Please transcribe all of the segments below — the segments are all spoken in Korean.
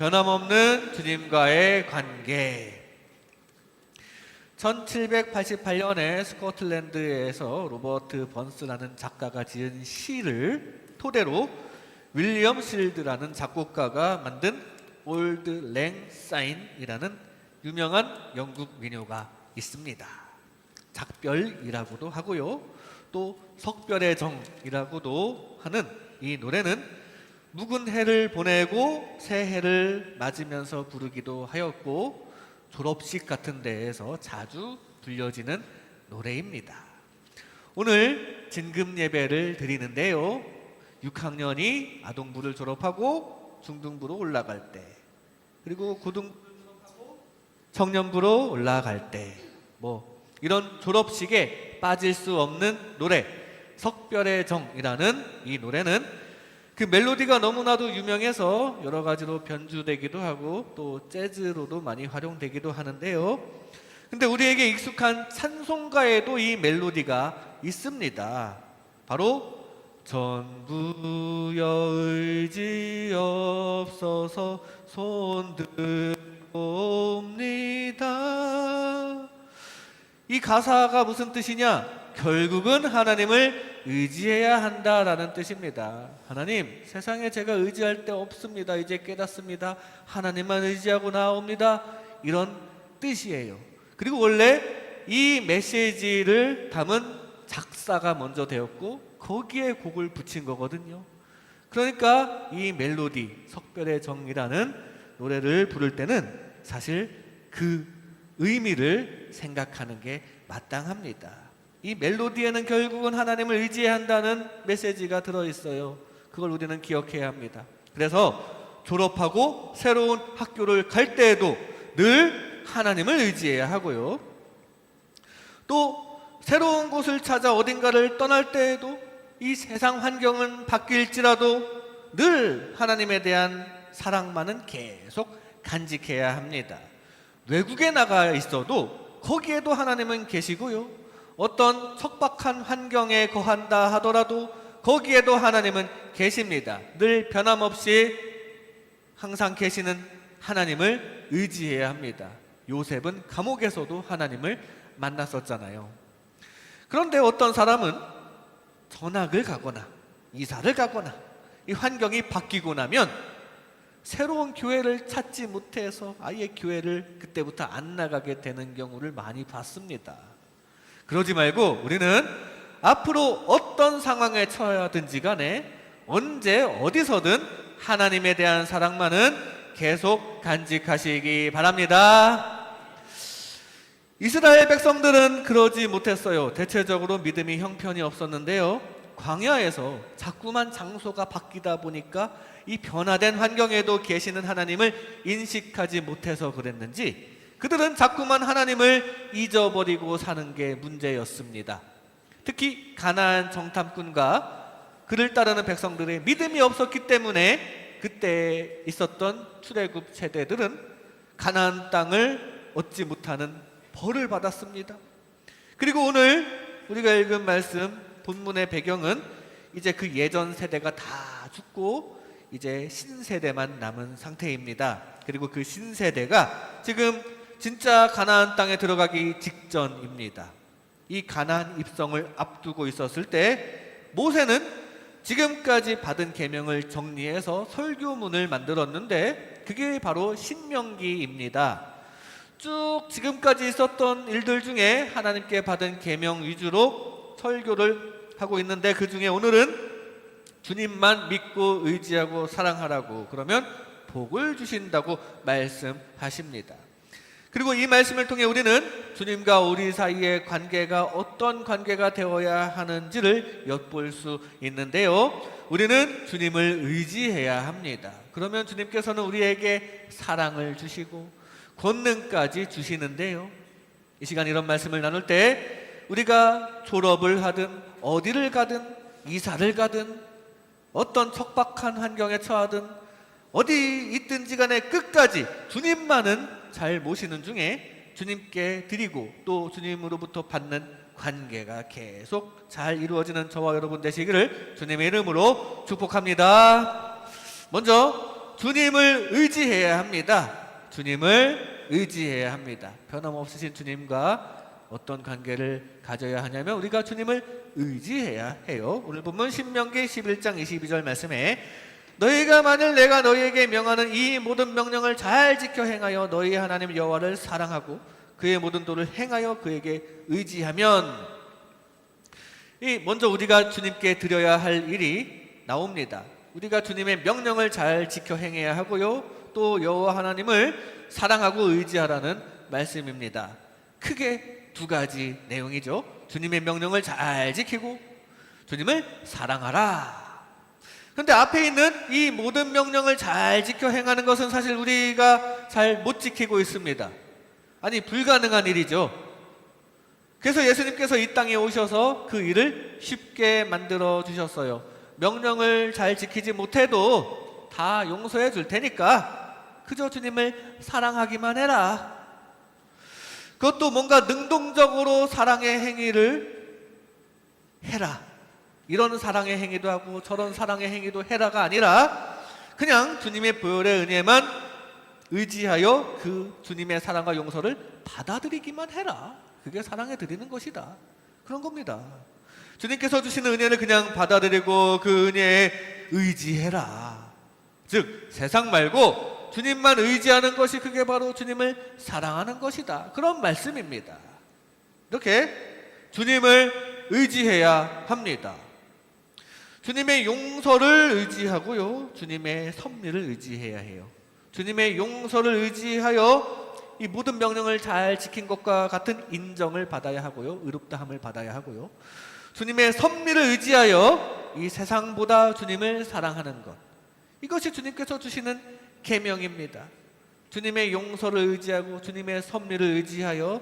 변함없는 주님과의 관계. 1788년에 스코틀랜드에서 로버트 번스라는 작가가 지은 시를 토대로 윌리엄 실드라는 작곡가가 만든 올드 랭사인이라는 유명한 영국 민요가 있습니다. 작별이라고도 하고요, 또 석별의 정이라고도 하는 이 노래는 묵은 해를 보내고 새해를 맞으면서 부르기도 하였고 졸업식 같은 데에서 자주 불려지는 노래입니다. 오늘 진금 예배를 드리는데요, 6학년이 아동부를 졸업하고 중등부로 올라갈 때, 그리고 고등부를 졸업하고 청년부로 올라갈 때, 이런 졸업식에 빠질 수 없는 노래, 석별의 정이라는 이 노래는 그 멜로디가 너무나도 유명해서 여러 가지로 변주되기도 하고 또 재즈로도 많이 활용되기도 하는데요, 근데 우리에게 익숙한 찬송가에도 이 멜로디가 있습니다. 바로 전부여 의지없어서 손들고 옵니다. 이 가사가 무슨 뜻이냐? 결국은 하나님을 의지해야 한다라는 뜻입니다. 하나님, 세상에 제가 의지할 데 없습니다. 이제 깨닫습니다. 하나님만 의지하고 나옵니다. 이런 뜻이에요. 그리고 원래 이 메시지를 담은 작사가 먼저 되었고 거기에 곡을 붙인 거거든요. 그러니까 이 멜로디, 석별의 정이라는 노래를 부를 때는 사실 그 의미를 생각하는 게 마땅합니다. 이 멜로디에는 결국은 하나님을 의지해야 한다는 메시지가 들어있어요. 그걸 우리는 기억해야 합니다. 그래서 졸업하고 새로운 학교를 갈 때에도 늘 하나님을 의지해야 하고요, 또 새로운 곳을 찾아 어딘가를 떠날 때에도 이 세상 환경은 바뀔지라도 늘 하나님에 대한 사랑만은 계속 간직해야 합니다. 외국에 나가 있어도 거기에도 하나님은 계시고요, 어떤 척박한 환경에 거한다 하더라도 거기에도 하나님은 계십니다. 늘 변함없이 항상 계시는 하나님을 의지해야 합니다. 요셉은 감옥에서도 하나님을 만났었잖아요. 그런데 어떤 사람은 전학을 가거나 이사를 가거나 이 환경이 바뀌고 나면 새로운 교회를 찾지 못해서 아예 교회를 그때부터 안 나가게 되는 경우를 많이 봤습니다. 그러지 말고 우리는 앞으로 어떤 상황에 처하든지 간에 언제 어디서든 하나님에 대한 사랑만은 계속 간직하시기 바랍니다. 이스라엘 백성들은 그러지 못했어요. 대체적으로 믿음이 형편이 없었는데요, 광야에서 자꾸만 장소가 바뀌다 보니까 이 변화된 환경에도 계시는 하나님을 인식하지 못해서 그랬는지 그들은 자꾸만 하나님을 잊어버리고 사는 게 문제였습니다. 특히 가나안 정탐꾼과 그를 따르는 백성들의 믿음이 없었기 때문에 그때 있었던 출애굽 세대들은 가나안 땅을 얻지 못하는 벌을 받았습니다. 그리고 오늘 우리가 읽은 말씀 본문의 배경은 이제 그 예전 세대가 다 죽고 이제 신세대만 남은 상태입니다. 그리고 그 신세대가 지금 진짜 가나안 땅에 들어가기 직전입니다. 이 가나안 입성을 앞두고 있었을 때 모세는 지금까지 받은 계명을 정리해서 설교문을 만들었는데 그게 바로 신명기입니다. 쭉 지금까지 있었던 일들 중에 하나님께 받은 계명 위주로 설교를 하고 있는데 그 중에 오늘은 주님만 믿고 의지하고 사랑하라고, 그러면 복을 주신다고 말씀하십니다. 그리고 이 말씀을 통해 우리는 주님과 우리 사이의 관계가 어떤 관계가 되어야 하는지를 엿볼 수 있는데요, 우리는 주님을 의지해야 합니다. 그러면 주님께서는 우리에게 사랑을 주시고 권능까지 주시는데요, 이 시간 이런 말씀을 나눌 때 우리가 졸업을 하든 어디를 가든 이사를 가든 어떤 척박한 환경에 처하든 어디 있든지 간에 끝까지 주님만은 잘 모시는 중에 주님께 드리고 또 주님으로부터 받는 관계가 계속 잘 이루어지는 저와 여러분 되시기를 주님의 이름으로 축복합니다. 먼저 주님을 의지해야 합니다. 주님을 의지해야 합니다. 변함없으신 주님과 어떤 관계를 가져야 하냐면 우리가 주님을 의지해야 해요. 오늘 본문 신명기 11장 22절 말씀에 너희가 만일 내가 너희에게 명하는 이 모든 명령을 잘 지켜 행하여 너희 하나님 여호와를 사랑하고 그의 모든 도를 행하여 그에게 의지하면, 먼저 우리가 주님께 드려야 할 일이 나옵니다. 우리가 주님의 명령을 잘 지켜 행해야 하고요, 또 여호와 하나님을 사랑하고 의지하라는 말씀입니다. 크게 두 가지 내용이죠. 주님의 명령을 잘 지키고 주님을 사랑하라. 그런데 앞에 있는 이 모든 명령을 잘 지켜 행하는 것은 사실 우리가 잘 못 지키고 있습니다. 아니, 불가능한 일이죠. 그래서 예수님께서 이 땅에 오셔서 그 일을 쉽게 만들어 주셨어요. 명령을 잘 지키지 못해도 다 용서해 줄 테니까 그저 주님을 사랑하기만 해라. 그것도 뭔가 능동적으로 사랑의 행위를 해라, 이런 사랑의 행위도 하고 저런 사랑의 행위도 해라가 아니라 그냥 주님의 보혈의 은혜만 의지하여 그 주님의 사랑과 용서를 받아들이기만 해라. 그게 사랑해 드리는 것이다. 그런 겁니다. 주님께서 주시는 은혜를 그냥 받아들이고 그 은혜에 의지해라. 즉 세상 말고 주님만 의지하는 것이, 그게 바로 주님을 사랑하는 것이다. 그런 말씀입니다. 이렇게 주님을 의지해야 합니다. 주님의 용서를 의지하고요, 주님의 섭리를 의지해야 해요. 주님의 용서를 의지하여 이 모든 명령을 잘 지킨 것과 같은 인정을 받아야 하고요, 의롭다함을 받아야 하고요, 주님의 섭리를 의지하여 이 세상보다 주님을 사랑하는 것, 이것이 주님께서 주시는 계명입니다. 주님의 용서를 의지하고 주님의 섭리를 의지하여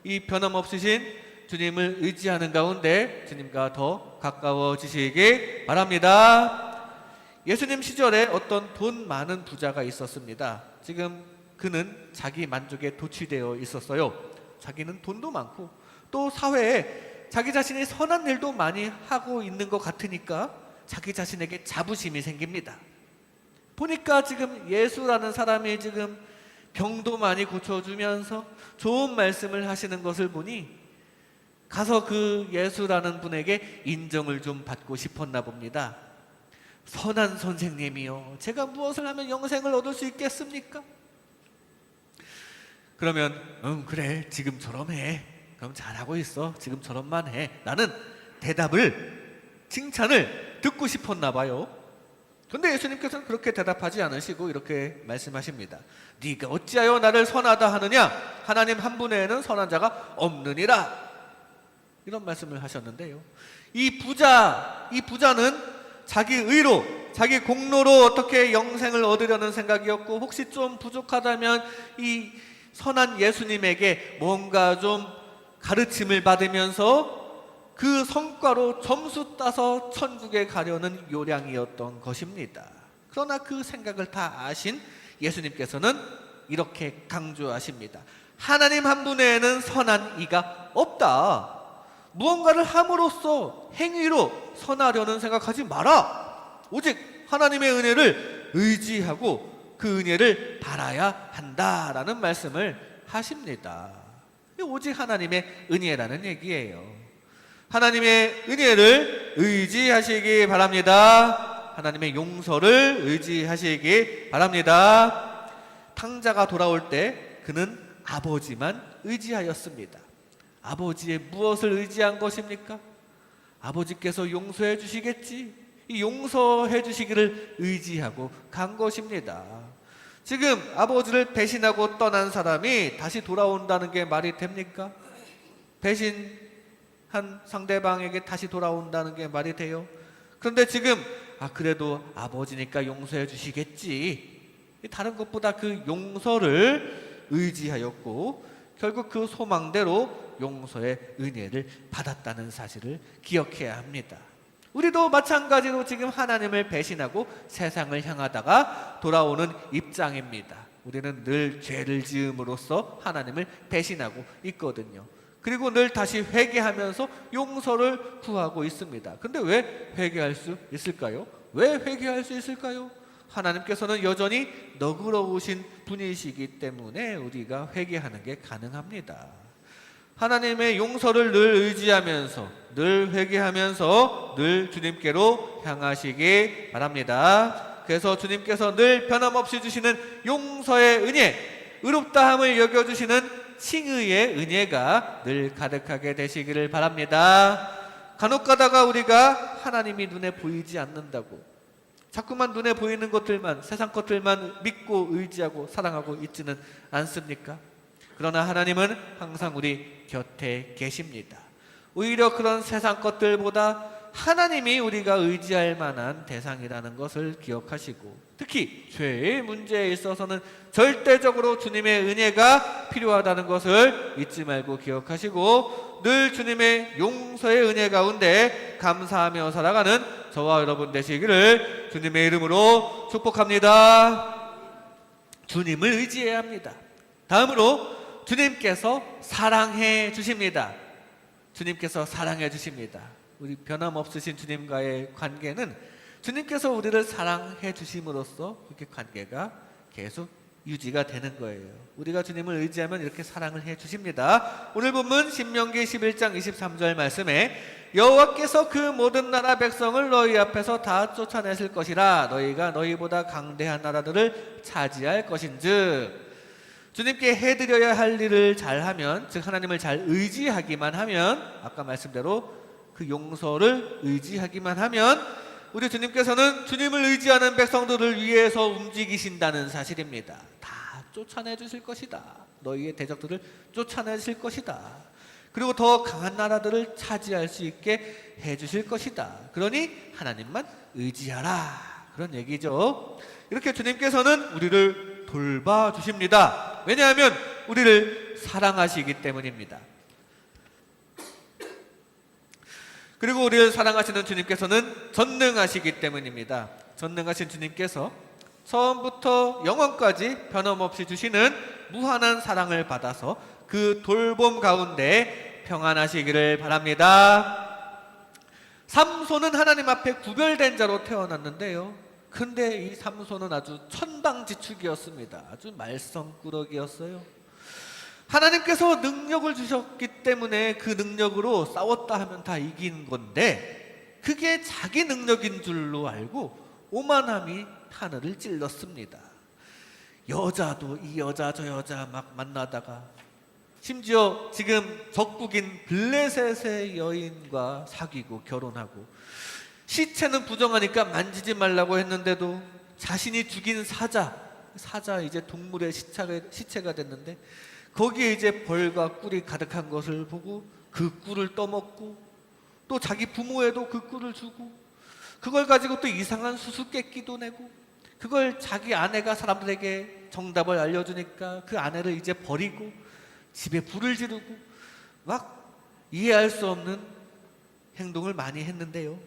이 변함없으신 주님을 의지하는 가운데 주님과 더 가까워지시기 바랍니다. 예수님 시절에 어떤 돈 많은 부자가 있었습니다. 지금 그는 자기 만족에 도취되어 있었어요. 자기는 돈도 많고 또 사회에 자기 자신이 선한 일도 많이 하고 있는 것 같으니까 자기 자신에게 자부심이 생깁니다. 보니까 지금 예수라는 사람이 지금 병도 많이 고쳐주면서 좋은 말씀을 하시는 것을 보니 가서 그 예수라는 분에게 인정을 좀 받고 싶었나 봅니다. 선한 선생님이요, 제가 무엇을 하면 영생을 얻을 수 있겠습니까? 그러면 그래, 지금처럼 해. 그럼 잘하고 있어. 지금처럼만 해. 나는 대답을, 칭찬을 듣고 싶었나 봐요. 그런데 예수님께서는 그렇게 대답하지 않으시고 이렇게 말씀하십니다. 네가 어찌하여 나를 선하다 하느냐? 하나님 한 분 외에는 선한 자가 없느니라. 이런 말씀을 하셨는데요, 이 부자는 자기 의로, 자기 공로로 어떻게 영생을 얻으려는 생각이었고, 혹시 좀 부족하다면 이 선한 예수님에게 뭔가 좀 가르침을 받으면서 그 성과로 점수 따서 천국에 가려는 요량이었던 것입니다. 그러나 그 생각을 다 아신 예수님께서는 이렇게 강조하십니다. 하나님 한 분 외에는 선한 이가 없다. 무언가를 함으로써 행위로 선하려는 생각하지 마라. 오직 하나님의 은혜를 의지하고 그 은혜를 바라야 한다라는 말씀을 하십니다. 오직 하나님의 은혜라는 얘기예요. 하나님의 은혜를 의지하시기 바랍니다. 하나님의 용서를 의지하시기 바랍니다. 탕자가 돌아올 때 그는 아버지만 의지하였습니다. 아버지의 무엇을 의지한 것입니까? 아버지께서 용서해 주시겠지, 이 용서해 주시기를 의지하고 간 것입니다. 지금 아버지를 배신하고 떠난 사람이 다시 돌아온다는 게 말이 됩니까? 배신한 상대방에게 다시 돌아온다는 게 말이 돼요? 그런데 지금 그래도 아버지니까 용서해 주시겠지, 다른 것보다 그 용서를 의지하였고 결국 그 소망대로 용서의 은혜를 받았다는 사실을 기억해야 합니다. 우리도 마찬가지로 지금 하나님을 배신하고 세상을 향하다가 돌아오는 입장입니다. 우리는 늘 죄를 지음으로써 하나님을 배신하고 있거든요. 그리고 늘 다시 회개하면서 용서를 구하고 있습니다. 근데 왜 회개할 수 있을까요? 왜 회개할 수 있을까요? 하나님께서는 여전히 너그러우신 분이시기 때문에 우리가 회개하는 게 가능합니다. 하나님의 용서를 늘 의지하면서, 늘 회개하면서 늘 주님께로 향하시기 바랍니다. 그래서 주님께서 늘 변함없이 주시는 용서의 은혜, 의롭다함을 여겨주시는 칭의의 은혜가 늘 가득하게 되시기를 바랍니다. 간혹 가다가 우리가 하나님이 눈에 보이지 않는다고 자꾸만 눈에 보이는 것들만, 세상 것들만 믿고 의지하고 사랑하고 있지는 않습니까? 그러나 하나님은 항상 우리 곁에 계십니다. 오히려 그런 세상 것들보다 하나님이 우리가 의지할 만한 대상이라는 것을 기억하시고, 특히 죄의 문제에 있어서는 절대적으로 주님의 은혜가 필요하다는 것을 잊지 말고 기억하시고, 늘 주님의 용서의 은혜 가운데 감사하며 살아가는 저와 여러분 되시기를 주님의 이름으로 축복합니다. 주님을 의지해야 합니다. 다음으로 주님께서 사랑해 주십니다. 주님께서 사랑해 주십니다. 우리 변함없으신 주님과의 관계는 주님께서 우리를 사랑해 주심으로써 이렇게 관계가 계속 유지가 되는 거예요. 우리가 주님을 의지하면 이렇게 사랑을 해 주십니다. 오늘 본문 신명기 11장 23절 말씀에 여호와께서 그 모든 나라 백성을 너희 앞에서 다 쫓아내실 것이라 너희가 너희보다 강대한 나라들을 차지할 것인즉, 주님께 해드려야 할 일을 잘하면, 즉 하나님을 잘 의지하기만 하면, 아까 말씀대로 그 용서를 의지하기만 하면 우리 주님께서는 주님을 의지하는 백성들을 위해서 움직이신다는 사실입니다. 다 쫓아내 주실 것이다. 너희의 대적들을 쫓아내 주실 것이다. 그리고 더 강한 나라들을 차지할 수 있게 해 주실 것이다. 그러니 하나님만 의지하라, 그런 얘기죠. 이렇게 주님께서는 우리를 돌봐주십니다. 왜냐하면 우리를 사랑하시기 때문입니다. 그리고 우리를 사랑하시는 주님께서는 전능하시기 때문입니다. 전능하신 주님께서 처음부터 영원까지 변함없이 주시는 무한한 사랑을 받아서 그 돌봄 가운데 평안하시기를 바랍니다. 삼손은 하나님 앞에 구별된 자로 태어났는데요, 근데 이 삼손은 아주 천방지축이었습니다. 아주 말썽꾸러기였어요. 하나님께서 능력을 주셨기 때문에 그 능력으로 싸웠다 하면 다 이긴 건데, 그게 자기 능력인 줄로 알고 오만함이 하늘을 찔렀습니다. 여자도 이 여자 저 여자 막 만나다가, 심지어 지금 적국인 블레셋의 여인과 사귀고 결혼하고, 시체는 부정하니까 만지지 말라고 했는데도 자신이 죽인 사자 이제 동물의 시체가 됐는데 거기에 이제 벌과 꿀이 가득한 것을 보고 그 꿀을 떠먹고, 또 자기 부모에도 그 꿀을 주고, 그걸 가지고 또 이상한 수수께끼도 내고, 그걸 자기 아내가 사람들에게 정답을 알려주니까 그 아내를 이제 버리고 집에 불을 지르고, 막 이해할 수 없는 행동을 많이 했는데요,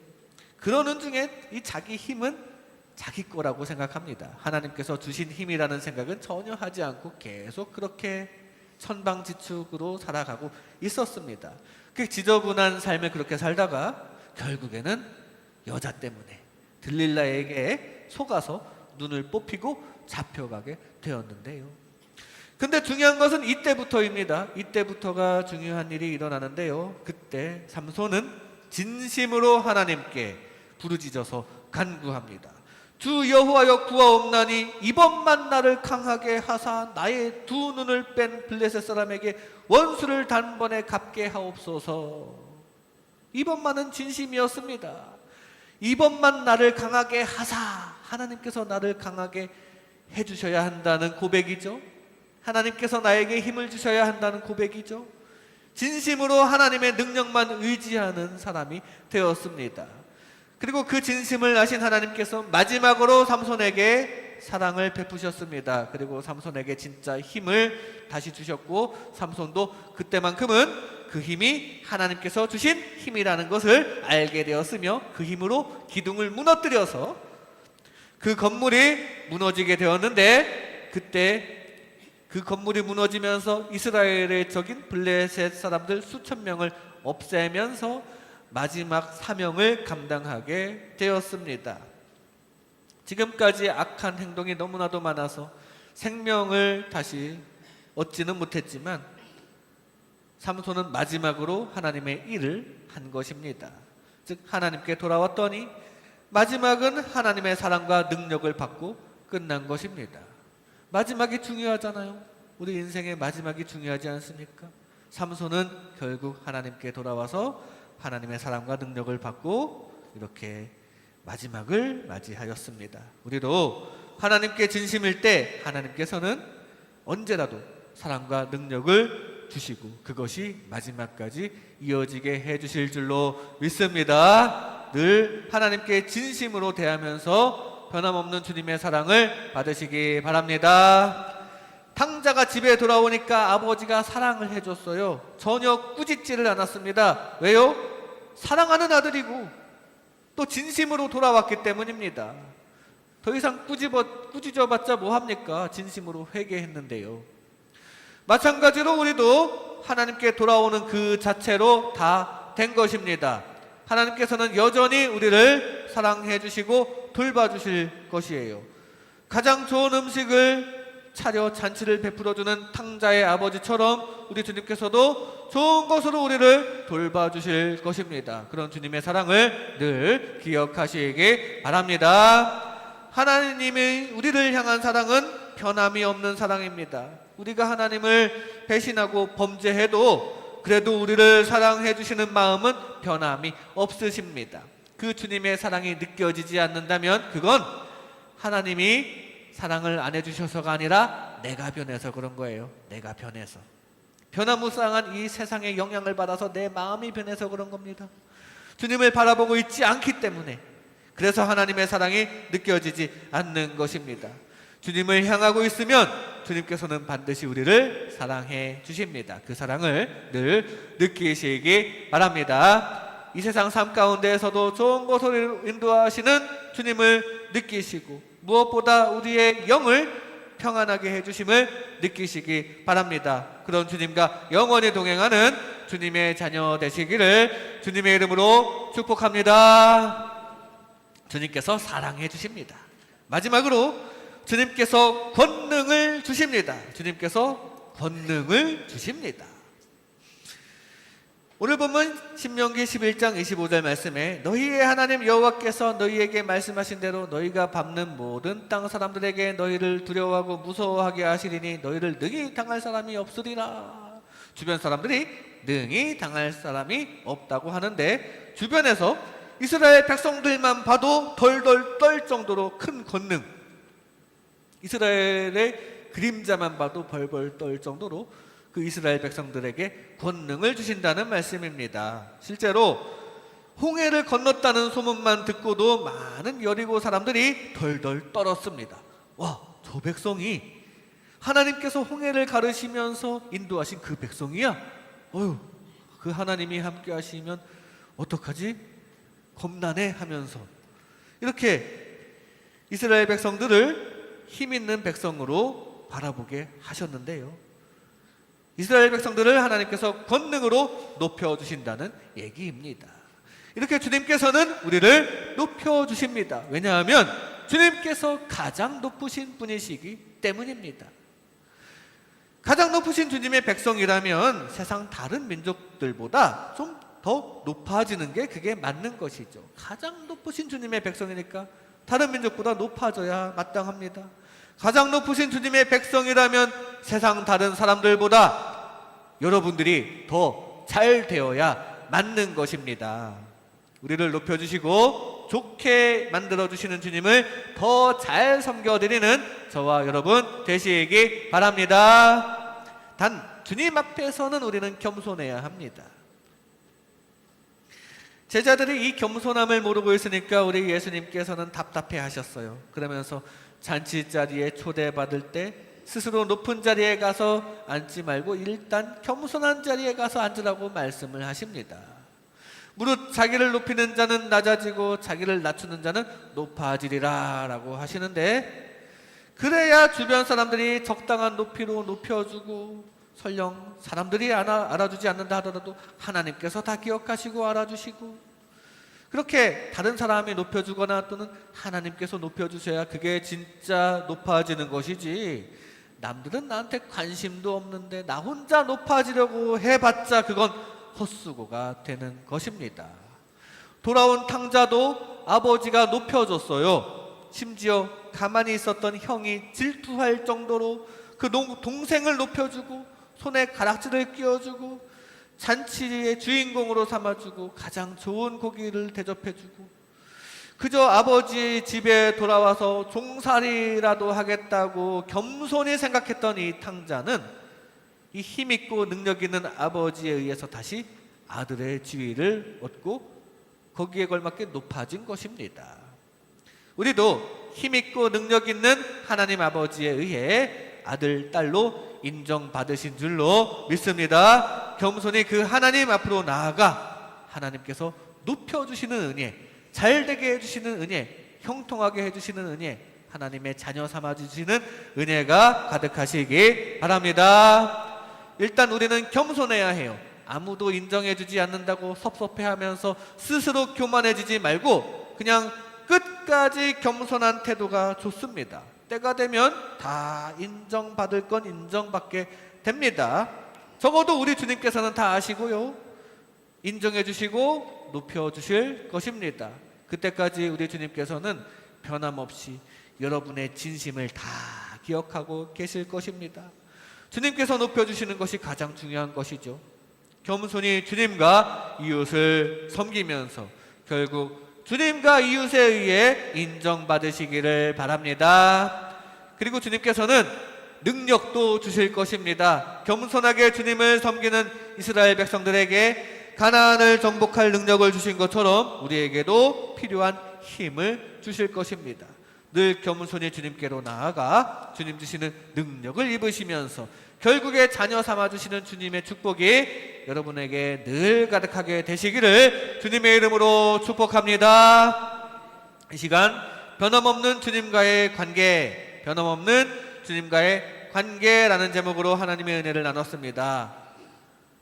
그러는 중에 이 자기 힘은 자기 거라고 생각합니다. 하나님께서 주신 힘이라는 생각은 전혀 하지 않고 계속 그렇게 천방지축으로 살아가고 있었습니다. 그 지저분한 삶을 그렇게 살다가 결국에는 여자 때문에 들릴라에게 속아서 눈을 뽑히고 잡혀가게 되었는데요. 근데 중요한 것은 이때부터입니다. 이때부터가 중요한 일이 일어나는데요, 그때 삼손은 진심으로 하나님께 부르짖어서 간구합니다. 주 여호와여 구하옵나니 이번만 나를 강하게 하사 나의 두 눈을 뺀 블레셋 사람에게 원수를 단번에 갚게 하옵소서. 이번만은 진심이었습니다. 이번만 나를 강하게 하사, 하나님께서 나를 강하게 해주셔야 한다는 고백이죠. 하나님께서 나에게 힘을 주셔야 한다는 고백이죠. 진심으로 하나님의 능력만 의지하는 사람이 되었습니다. 그리고 그 진심을 아신 하나님께서 마지막으로 삼손에게 사랑을 베푸셨습니다. 그리고 삼손에게 진짜 힘을 다시 주셨고, 삼손도 그때만큼은 그 힘이 하나님께서 주신 힘이라는 것을 알게 되었으며, 그 힘으로 기둥을 무너뜨려서 그 건물이 무너지게 되었는데, 그때 그 건물이 무너지면서 이스라엘의 적인 블레셋 사람들 수천 명을 없애면서 마지막 사명을 감당하게 되었습니다. 지금까지 악한 행동이 너무나도 많아서 생명을 다시 얻지는 못했지만 삼손은 마지막으로 하나님의 일을 한 것입니다. 즉 하나님께 돌아왔더니 마지막은 하나님의 사랑과 능력을 받고 끝난 것입니다. 마지막이 중요하잖아요. 우리 인생의 마지막이 중요하지 않습니까? 삼손은 결국 하나님께 돌아와서 하나님의 사랑과 능력을 받고 이렇게 마지막을 맞이하였습니다. 우리도 하나님께 진심일 때 하나님께서는 언제라도 사랑과 능력을 주시고 그것이 마지막까지 이어지게 해주실 줄로 믿습니다. 늘 하나님께 진심으로 대하면서 변함없는 주님의 사랑을 받으시기 바랍니다. 탕자가 집에 돌아오니까 아버지가 사랑을 해줬어요. 전혀 꾸짖지를 않았습니다. 왜요? 사랑하는 아들이고 또 진심으로 돌아왔기 때문입니다. 더 이상 꾸짖어봤자 뭐합니까? 진심으로 회개했는데요. 마찬가지로 우리도 하나님께 돌아오는 그 자체로 다 된 것입니다. 하나님께서는 여전히 우리를 사랑해 주시고 돌봐주실 것이에요. 가장 좋은 음식을 차려 잔치를 베풀어주는 탕자의 아버지처럼 우리 주님께서도 좋은 것으로 우리를 돌봐주실 것입니다. 그런 주님의 사랑을 늘 기억하시기 바랍니다. 하나님이 우리를 향한 사랑은 변함이 없는 사랑입니다. 우리가 하나님을 배신하고 범죄해도 그래도 우리를 사랑해 주시는 마음은 변함이 없으십니다. 그 주님의 사랑이 느껴지지 않는다면 그건 하나님이 사랑을 안 해주셔서가 아니라 내가 변해서 그런 거예요. 내가 변해서. 변화무쌍한 이 세상의 영향을 받아서 내 마음이 변해서 그런 겁니다. 주님을 바라보고 있지 않기 때문에 그래서 하나님의 사랑이 느껴지지 않는 것입니다. 주님을 향하고 있으면 주님께서는 반드시 우리를 사랑해 주십니다. 그 사랑을 늘 느끼시기 바랍니다. 이 세상 삶 가운데에서도 좋은 곳으로 인도하시는 주님을 느끼시고 무엇보다 우리의 영을 평안하게 해주심을 느끼시기 바랍니다. 그런 주님과 영원히 동행하는 주님의 자녀 되시기를 주님의 이름으로 축복합니다. 주님께서 사랑해 주십니다. 마지막으로 주님께서 권능을 주십니다. 주님께서 권능을 주십니다. 오늘 본문 신명기 11장 25절 말씀에 너희의 하나님 여호와께서 너희에게 말씀하신 대로 너희가 밟는 모든 땅 사람들에게 너희를 두려워하고 무서워하게 하시리니 너희를 능히 당할 사람이 없으리라. 주변 사람들이 능히 당할 사람이 없다고 하는데 주변에서 이스라엘 백성들만 봐도 덜덜 떨 정도로 큰 권능, 이스라엘의 그림자만 봐도 벌벌 떨 정도로 그 이스라엘 백성들에게 권능을 주신다는 말씀입니다. 실제로 홍해를 건넜다는 소문만 듣고도 많은 여리고 사람들이 덜덜 떨었습니다. 와, 저 백성이 하나님께서 홍해를 가르시면서 인도하신 그 백성이야? 그 하나님이 함께 하시면 어떡하지? 겁나네 하면서 이렇게 이스라엘 백성들을 힘있는 백성으로 바라보게 하셨는데요. 이스라엘 백성들을 하나님께서 권능으로 높여주신다는 얘기입니다. 이렇게 주님께서는 우리를 높여주십니다. 왜냐하면 주님께서 가장 높으신 분이시기 때문입니다. 가장 높으신 주님의 백성이라면 세상 다른 민족들보다 좀 더 높아지는 게 그게 맞는 것이죠. 가장 높으신 주님의 백성이니까 다른 민족보다 높아져야 마땅합니다. 가장 높으신 주님의 백성이라면 세상 다른 사람들보다 여러분들이 더 잘 되어야 맞는 것입니다. 우리를 높여주시고 좋게 만들어주시는 주님을 더 잘 섬겨드리는 저와 여러분 되시기 바랍니다. 단 주님 앞에서는 우리는 겸손해야 합니다. 제자들이 이 겸손함을 모르고 있으니까 우리 예수님께서는 답답해 하셨어요. 그러면서 잔치자리에 초대받을 때 스스로 높은 자리에 가서 앉지 말고 일단 겸손한 자리에 가서 앉으라고 말씀을 하십니다. 무릇 자기를 높이는 자는 낮아지고 자기를 낮추는 자는 높아지리라 라고 하시는데, 그래야 주변 사람들이 적당한 높이로 높여주고 설령 사람들이 알아주지 않는다 하더라도 하나님께서 다 기억하시고 알아주시고, 그렇게 다른 사람이 높여주거나 또는 하나님께서 높여주셔야 그게 진짜 높아지는 것이지, 남들은 나한테 관심도 없는데 나 혼자 높아지려고 해봤자 그건 헛수고가 되는 것입니다. 돌아온 탕자도 아버지가 높여줬어요. 심지어 가만히 있었던 형이 질투할 정도로 그 동생을 높여주고 손에 가락지를 끼워주고 잔치의 주인공으로 삼아주고 가장 좋은 고기를 대접해주고, 그저 아버지 집에 돌아와서 종살이라도 하겠다고 겸손히 생각했던 이 탕자는 이 힘있고 능력 있는 아버지에 의해서 다시 아들의 지위를 얻고 거기에 걸맞게 높아진 것입니다. 우리도 힘있고 능력 있는 하나님 아버지에 의해 아들, 딸로 인정받으신 줄로 믿습니다. 겸손히 그 하나님 앞으로 나아가 하나님께서 높여주시는 은혜, 잘되게 해주시는 은혜, 형통하게 해주시는 은혜, 하나님의 자녀 삼아주시는 은혜가 가득하시기 바랍니다. 일단 우리는 겸손해야 해요. 아무도 인정해주지 않는다고 섭섭해하면서 스스로 교만해지지 말고 그냥 끝까지 겸손한 태도가 좋습니다. 때가 되면 다 인정받을 건 인정받게 됩니다. 적어도 우리 주님께서는 다 아시고요, 인정해 주시고 높여 주실 것입니다. 그때까지 우리 주님께서는 변함없이 여러분의 진심을 다 기억하고 계실 것입니다. 주님께서 높여 주시는 것이 가장 중요한 것이죠. 겸손히 주님과 이웃을 섬기면서 결국 주님과 이웃에 의해 인정받으시기를 바랍니다. 그리고 주님께서는 능력도 주실 것입니다. 겸손하게 주님을 섬기는 이스라엘 백성들에게 가나안을 정복할 능력을 주신 것처럼 우리에게도 필요한 힘을 주실 것입니다. 늘 겸손히 주님께로 나아가 주님 주시는 능력을 입으시면서 결국에 자녀 삼아주시는 주님의 축복이 여러분에게 늘 가득하게 되시기를 주님의 이름으로 축복합니다. 이 시간 변함없는 주님과의 관계, 변함없는 주님과의 관계라는 제목으로 하나님의 은혜를 나눴습니다.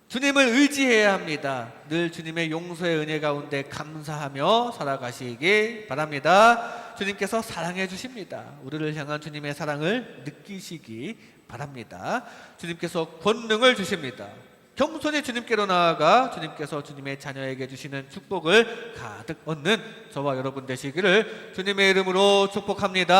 주님을 의지해야 합니다. 늘 주님의 용서의 은혜 가운데 감사하며 살아가시기 바랍니다. 주님께서 사랑해 주십니다. 우리를 향한 주님의 사랑을 느끼시기 바랍니다. 주님께서 권능을 주십니다. 겸손히 주님께로 나아가 주님께서 주님의 자녀에게 주시는 축복을 가득 얻는 저와 여러분 되시기를 주님의 이름으로 축복합니다.